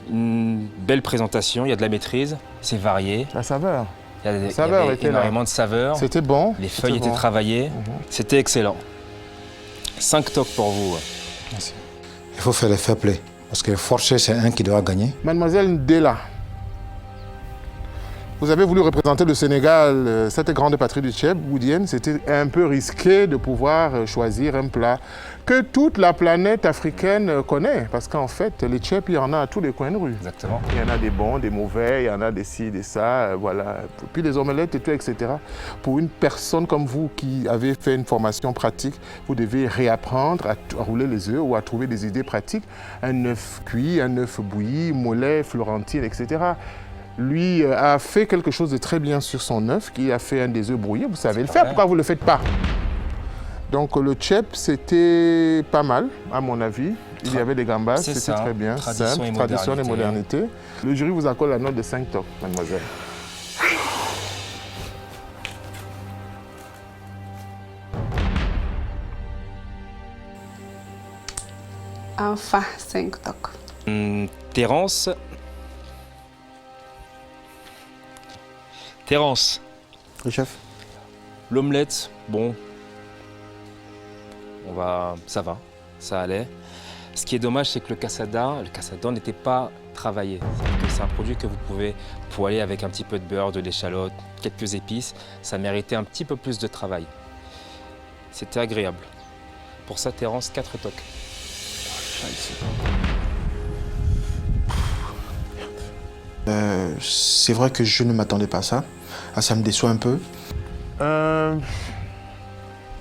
une belle présentation, il y a de la maîtrise, c'est varié. La saveur. Il y avait énormément de saveurs. C'était bon. Les feuilles étaient travaillées. C'était excellent. 5 tocs pour vous. Merci. Il faut faire le fair play. Parce que forcer, c'est un qui doit gagner. Mademoiselle Ndela, vous avez voulu représenter le Sénégal, cette grande patrie du Tchèp, boudienne. C'était un peu risqué de pouvoir choisir un plat que toute la planète africaine connaît. Parce qu'en fait, les Tchèps, il y en a à tous les coins de rue. Exactement. Il y en a des bons, des mauvais, il y en a des ci, des ça, voilà. Puis les omelettes et tout, etc. Pour une personne comme vous qui avez fait une formation pratique, vous devez réapprendre à rouler les œufs ou à trouver des idées pratiques. Un œuf cuit, un œuf bouilli, mollet, florentine, etc. Lui a fait quelque chose de très bien sur son œuf, qui a fait un des œufs brouillés. Vous savez le faire, pourquoi vous ne le faites pas? Donc le tchèp, c'était pas mal, à mon avis. Il y avait des gambas, c'était très bien, simple, tradition et modernité. Le jury vous accorde la note de 5 tocs, mademoiselle. Enfin, 5 tocs. Terence. Oui, chef. L'omelette, bon, ça va, ça allait. Ce qui est dommage, c'est que le cassadan n'était pas travaillé. C'est un produit que vous pouvez poêler avec un petit peu de beurre, de l'échalote, quelques épices. Ça méritait un petit peu plus de travail. C'était agréable. Pour ça, Terence, 4 tocs. C'est vrai que je ne m'attendais pas à ça. Ça me déçoit un peu.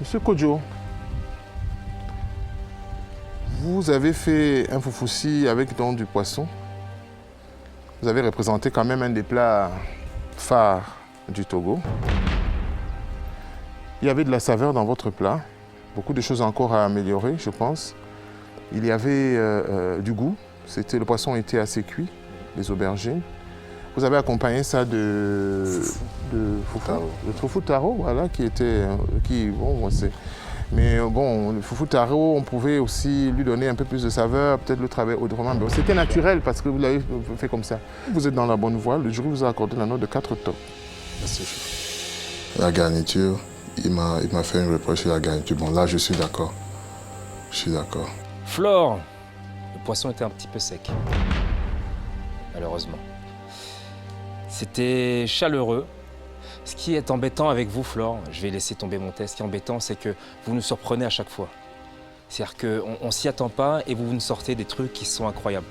Monsieur Kodjo, vous avez fait un foufoussi avec donc du poisson. Vous avez représenté quand même un des plats phares du Togo. Il y avait de la saveur dans votre plat. Beaucoup de choses encore à améliorer, je pense. Il y avait du goût. Le poisson était assez cuit, les aubergines. Vous avez accompagné ça de Le tofu taro, voilà, mais bon, le foufou taro, on pouvait aussi lui donner un peu plus de saveur, peut-être le travailler autrement. Mais c'était naturel parce que vous l'avez fait comme ça. Vous êtes dans la bonne voie. Le jury vous a accordé la note de 4 top. Merci, chef. La garniture, il m'a fait une reproche sur la garniture. Bon, là, je suis d'accord. Flore, le poisson était un petit peu sec. Malheureusement. C'était chaleureux. Ce qui est embêtant avec vous, Flore, je vais laisser tomber mon test, ce qui est embêtant, c'est que vous nous surprenez à chaque fois. C'est-à-dire qu'on ne s'y attend pas et vous nous sortez des trucs qui sont incroyables.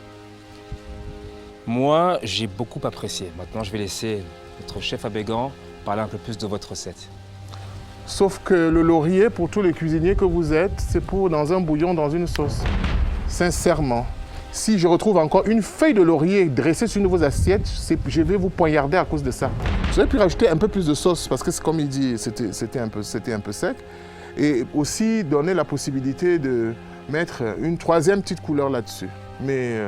Moi, j'ai beaucoup apprécié. Maintenant, je vais laisser notre chef Abégan parler un peu plus de votre recette. Sauf que le laurier, pour tous les cuisiniers que vous êtes, c'est pour dans un bouillon, dans une sauce. Sincèrement. Si je retrouve encore une feuille de laurier dressée sur une de vos assiettes, je vais vous poignarder à cause de ça. Vous avez pu rajouter un peu plus de sauce parce que, comme il dit, c'était un peu sec. Et aussi donner la possibilité de mettre une troisième petite couleur là-dessus. Mais...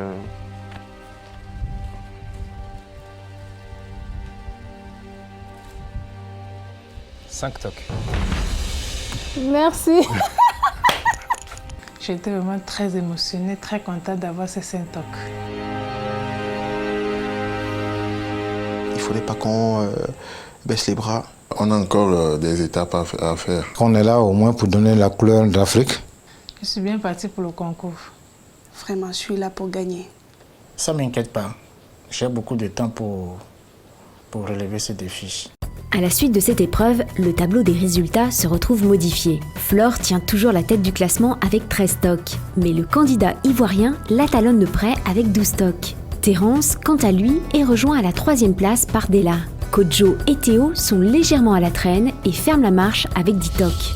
5 tocs. Merci. J'étais vraiment très émotionnée, très contente d'avoir ces 5 tocs. Il ne faudrait pas qu'on baisse les bras. On a encore des étapes à faire. On est là au moins pour donner la couleur d'Afrique. Je suis bien partie pour le concours. Vraiment, je suis là pour gagner. Ça ne m'inquiète pas. J'ai beaucoup de temps pour relever ce défi. À la suite de cette épreuve, le tableau des résultats se retrouve modifié. Flore tient toujours la tête du classement avec 13 tocs, mais le candidat ivoirien la talonne de près avec 12 tocs. Terence, quant à lui, est rejoint à la 3e place par Della. Kojo et Théo sont légèrement à la traîne et ferment la marche avec 10 tocs.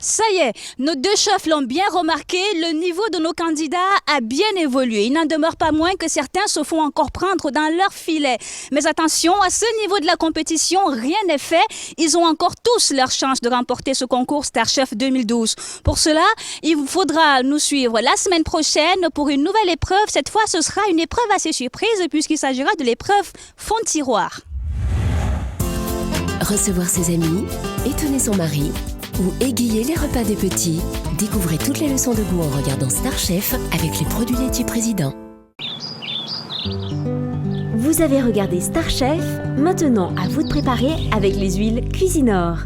Ça y est, nos deux chefs l'ont bien remarqué, le niveau de nos candidats a bien évolué. Il n'en demeure pas moins que certains se font encore prendre dans leur filet. Mais attention, à ce niveau de la compétition, rien n'est fait. Ils ont encore tous leur chance de remporter ce concours Star Chef 2012. Pour cela, il vous faudra nous suivre la semaine prochaine pour une nouvelle épreuve. Cette fois, ce sera une épreuve assez surprise puisqu'il s'agira de l'épreuve fond de tiroir. Recevoir ses amis, étonner son mari ou égayer les repas des petits. Découvrez toutes les leçons de goût en regardant Star Chef avec les produits laitiers Président. Vous avez regardé Star Chef, maintenant à vous de préparer avec les huiles Cuisinor.